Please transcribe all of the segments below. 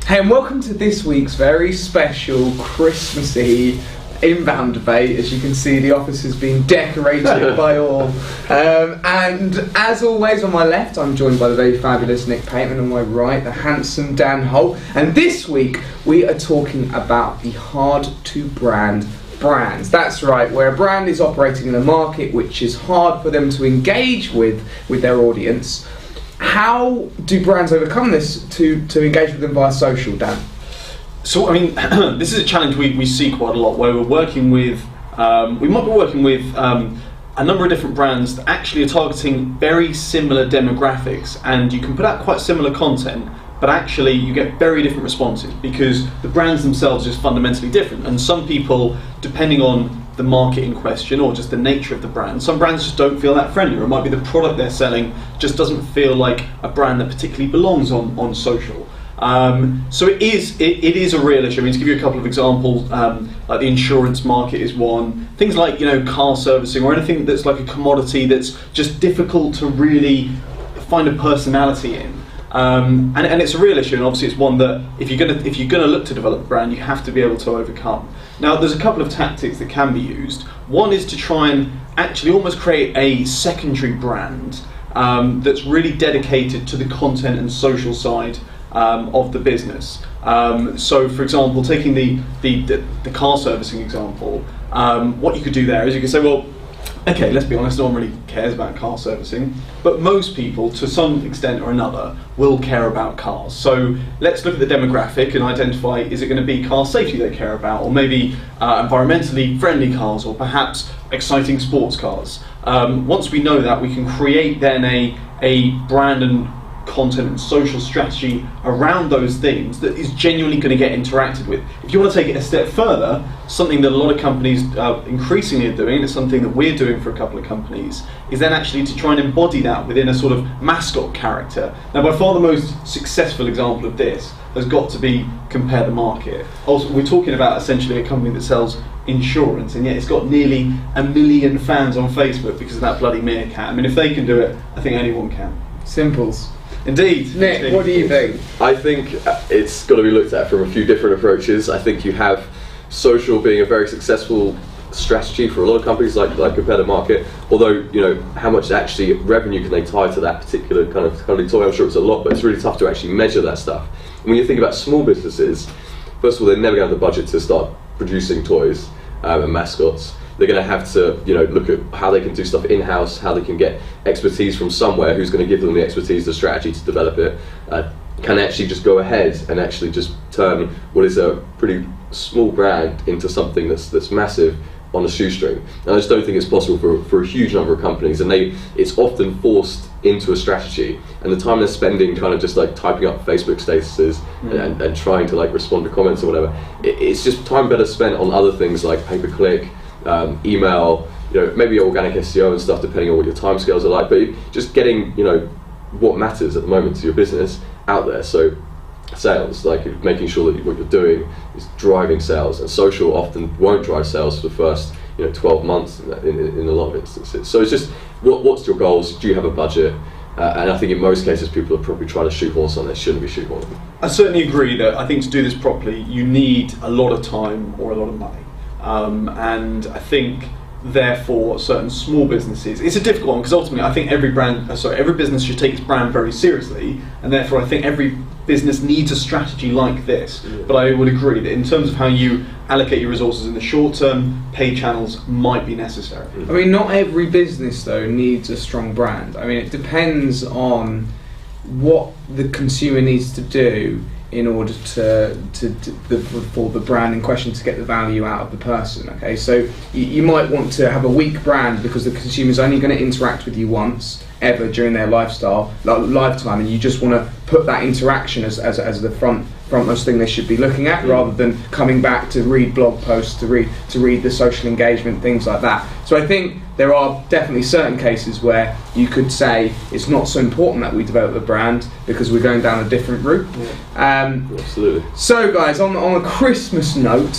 Hey, and welcome to this week's very special Christmassy inbound debate. As you can see, the office has been decorated by all. And as always, on my left, I'm joined by the very fabulous Nick Pateman. On my right, the handsome Dan Holt. And this week, we are talking about the hard-to-brand brands. That's right, where a brand is operating in a market which is hard for them to engage with their audience. How do brands overcome this to engage with them via social, Dan? So, I mean, this is a challenge we see quite a lot, where we're working with, we might be working with a number of different brands that actually are targeting very similar demographics, and you can put out quite similar content, but actually you get very different responses because the brands themselves are just fundamentally different. And some people, depending on the market in question or just the nature of the brand, some brands just don't feel that friendly, or it might be the product they're selling just doesn't feel like a brand that particularly belongs on social. So it is a real issue. I mean, to give you a couple of examples, like the insurance market is one. Things like, car servicing or anything that's like a commodity that's just difficult to really find a personality in. And it's a real issue, and obviously it's one that if you're gonna look to develop a brand, you have to be able to overcome. Now, there's a couple of tactics that can be used. One is to try and actually almost create a secondary brand that's really dedicated to the content and social side of the business. So, for example, taking the car servicing example, what you could do there is you could say, well, okay, let's be honest, no one really cares about car servicing, but most people, to some extent or another, will care about cars. So let's look at the demographic and identify, is it going to be car safety they care about, or maybe environmentally friendly cars, or perhaps exciting sports cars. Once we know that, we can create then a brand and content and social strategy around those themes that is genuinely going to get interacted with. If you want to take it a step further, something that a lot of companies increasingly are doing, and it's something that we're doing for a couple of companies, is then actually to try and embody that within a sort of mascot character. Now, by far the most successful example of this has got to be Compare the Market. Also, we're talking about essentially a company that sells insurance, and yet it's got nearly 1 million fans on Facebook because of that bloody meerkat. I mean, if they can do it, I think anyone can. Simples. Indeed. Nick, what do you think? I think it's got to be looked at from a few different approaches. I think you have social being a very successful strategy for a lot of companies like Compare the Market, although how much actually revenue can they tie to that particular kind of toy. I'm sure it's a lot, but it's really tough to actually measure that stuff. And when you think about small businesses, first of all, they're never going to have the budget to start producing toys and mascots. They're going to have to, look at how they can do stuff in-house, how they can get expertise from somewhere who's going to give them the expertise, the strategy to develop it. Can actually just go ahead and actually just turn what is a pretty small brand into something that's massive on a shoestring. And I just don't think it's possible for a huge number of companies, and it's often forced into a strategy, and the time they're spending kind of just like typing up Facebook statuses and trying to like respond to comments or whatever, it's just time better spent on other things like pay-per-click, email, maybe organic SEO and stuff, depending on what your timescales are like. But just getting, what matters at the moment to your business out there. So sales, like making sure that what you're doing is driving sales, and social often won't drive sales for the first 12 months in a lot of instances. So it's just what's your goals? Do you have a budget? And I think in most cases people are probably trying to shoehorn something they shouldn't be shoehorning. I certainly agree that I think to do this properly you need a lot of time or a lot of money. And I think, therefore, certain small businesses, it's a difficult one because ultimately I think every business should take its brand very seriously, and therefore I think every business needs a strategy like this. Yeah. But I would agree that in terms of how you allocate your resources in the short term, paid channels might be necessary. I mean, not every business though needs a strong brand. I mean, it depends on what the consumer needs to do in order for the brand in question to get the value out of the person. Okay, so you might want to have a weak brand because the consumer's only going to interact with you once ever during their lifetime, and you just want to put that interaction as the frontmost thing they should be looking at, rather than coming back to read blog posts, to read the social engagement, things like that. So I think there are definitely certain cases where you could say it's not so important that we develop a brand because we're going down a different route. Absolutely. So guys, on a Christmas note,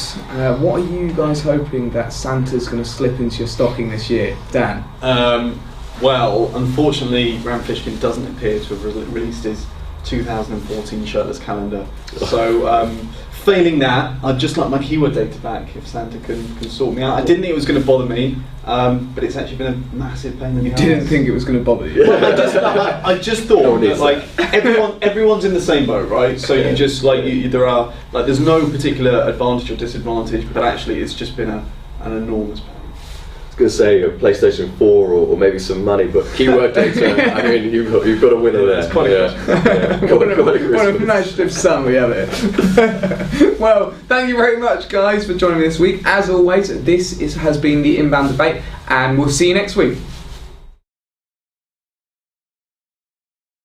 what are you guys hoping that Santa's going to slip into your stocking this year? Dan? Well, unfortunately, Graham Fishkin doesn't appear to have released his 2014 shirtless calendar. So failing that, I'd just like my keyword data back if Santa can sort me out. I didn't think it was going to bother me, but it's actually been a massive pain in the ass. You didn't think it was going to bother you? Well, I just thought that like everyone's in the same boat, right? So you just like there's no particular advantage or disadvantage, but actually it's just been an enormous pain. I was going to say a PlayStation 4 or maybe some money, but keyword data, I mean, you've got a winner there. It's quite What a imaginative son we have here. Well, thank you very much, guys, for joining me this week. As always, this has been the Inbound Debate, and we'll see you next week.